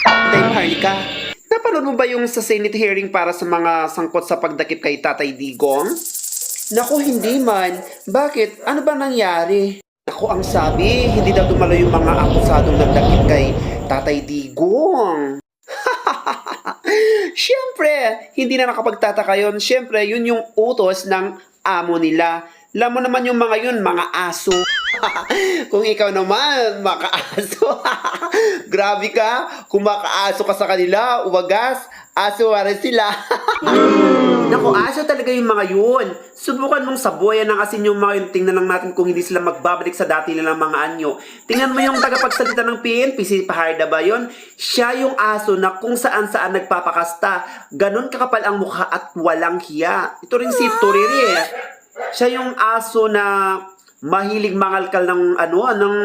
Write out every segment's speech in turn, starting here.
Dahil Maharlika, napanood mo ba yung sa Senate hearing para sa mga sangkot sa pagdakip kay Tatay Digong? Naku, hindi man. Bakit? Ano ba nangyari? Naku, ang sabi, hindi daw dumalo yung mga akusadong nagdakip kay Tatay Digong. Siyempre, hindi na nakapagtataka yun. Siyempre, yun yung utos ng amo nila. Alam mo naman yung mga yun, mga aso. Kung ikaw naman, makaaso. Grabe ka, kung makaaso ka sa kanila, uwagas, aso rin sila. Naku, aso talaga yung mga yun. Subukan mong sabuyan ng asin yung mga yun. Tingnan lang natin kung hindi sila magbabalik sa dati nilang mga anyo. Tingnan mo yung tagapagsalita ng PNP, si Paharda ba yun? Siya yung aso na kung saan-saan nagpapakasta. Ganon kakapal ang mukha at walang hiya. Ito rin si Turiri. Siya yung aso na mahilig mangalkal ng ng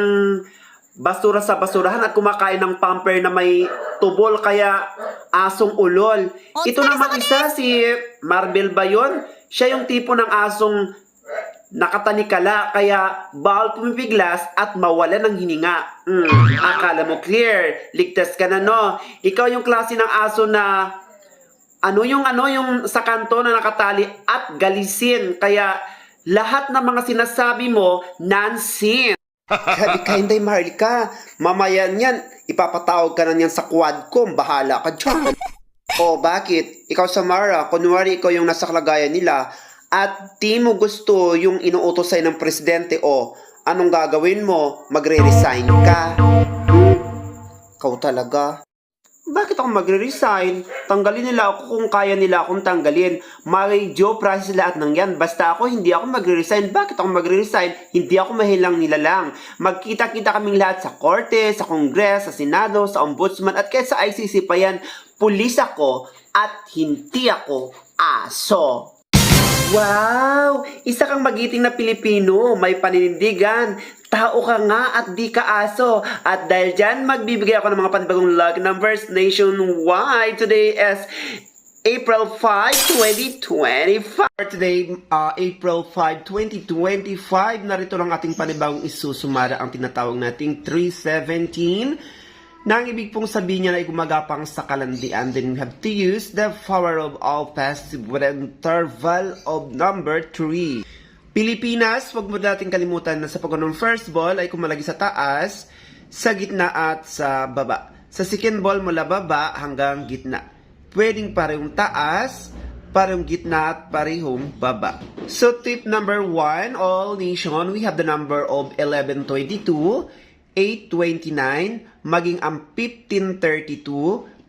basura sa basurahan at kumakain ng pamper na may tubol, kaya asong ulol. Ito naman isa, si Marvel ba yun? Siya yung tipo ng asong nakatanikala, kaya bawal pumipiglas at mawala ng hininga. Akala mo clear, ligtas ka na no? Ikaw yung klase ng aso na yung sa kanto na nakatali at galisin, kaya lahat ng mga sinasabi mo nonsense. Grabe ka, Inday Maharlika. Mamaya niyan, ipapatawag ka na niyan sa Quadcom. Bahala ka dyan. O bakit? Ikaw, Samara, kunwari ikaw yung nasa kalagayan nila at di mo gusto yung inuutos sa'yo ng presidente, o anong gagawin mo? Magre-resign ka? Ikaw talaga. Bakit ako magre-resign? Tanggalin nila ako kung kaya nila akong tanggalin. May due process lahat ng yan. Basta ako, hindi ako magre-resign. Bakit ako magre-resign? Hindi ako mahilang nila lang. Magkita-kita kaming lahat sa korte, sa kongres, sa senado, sa ombudsman, at kahit sa ICC pa yan. Pulis ako at hindi ako aso. Wow! Isa kang magiting na Pilipino, may paninindigan. Tao ka nga at di ka aso. At dahil dyan, magbibigay ako ng mga panibagong lucky numbers nationwide. Today is April 5, 2025. Today, April 5, 2025. Narito lang ating panibagong isusumara, ang tinatawag nating 317. Nang ibig pong sabihin niya na ay gumagapang sa kalandian, then we have to use the power of all passive with an interval of number 3. Pilipinas, wag mo natin kalimutan na sa paggunong first ball ay kumalagi sa taas, sa gitna at sa baba. Sa second ball mula baba hanggang gitna. Pwedeng parehong taas, parehong gitna at parehong baba. So tip number 1, all nation, we have the number of 1122, 829, maging ang 1532,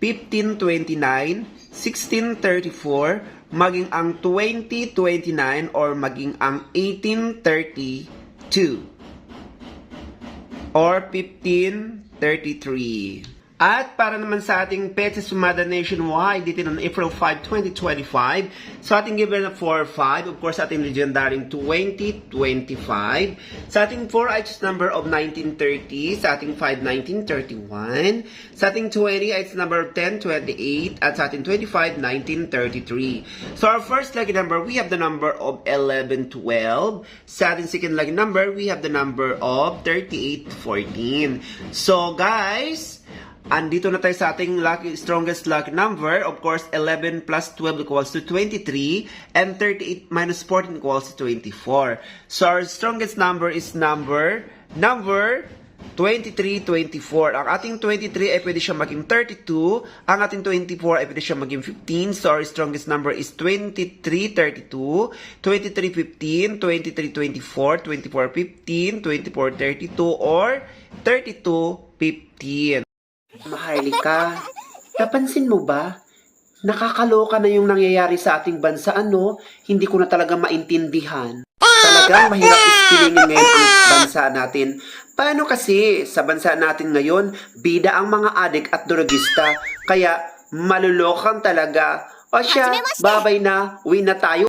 1529, 1634, maging ang 2029, or maging ang 1832, or 1533. At para naman sa ating petsa sumada nationwide dito noong April 5, 2025, sa ating given na 4-5, of course, sa ating legendaryong 2025, sa ating 4 ay number of 1930, sa ating 5, 1931, sa ating 20 ay number of 1028, at sa ating 25, 1933. So our first lucky number, we have the number of 1112. Sa ating second lucky number, we have the number of 3814. So guys, andito na tayo sa ating strongest lucky number. Of course, 11 plus 12 equals to 23, and 38 minus 14 equals to 24. So our strongest number is number 2324. Ang ating 23 ay pwede siya maging 32. Ang ating 24 ay pwede siya maging 15. So our strongest number is 2332, 2315, 2324, 2415, 2432, or 3215. Maharlika, napansin mo ba? Nakakaloka na yung nangyayari sa ating bansa, ano? Hindi ko na talaga maintindihan. Talagang mahirap ispilingin ngayon ang bansa natin. Paano kasi sa bansa natin ngayon, bida ang mga adik at drogista, kaya malulokan talaga. O siya, babay na, uwi na tayo.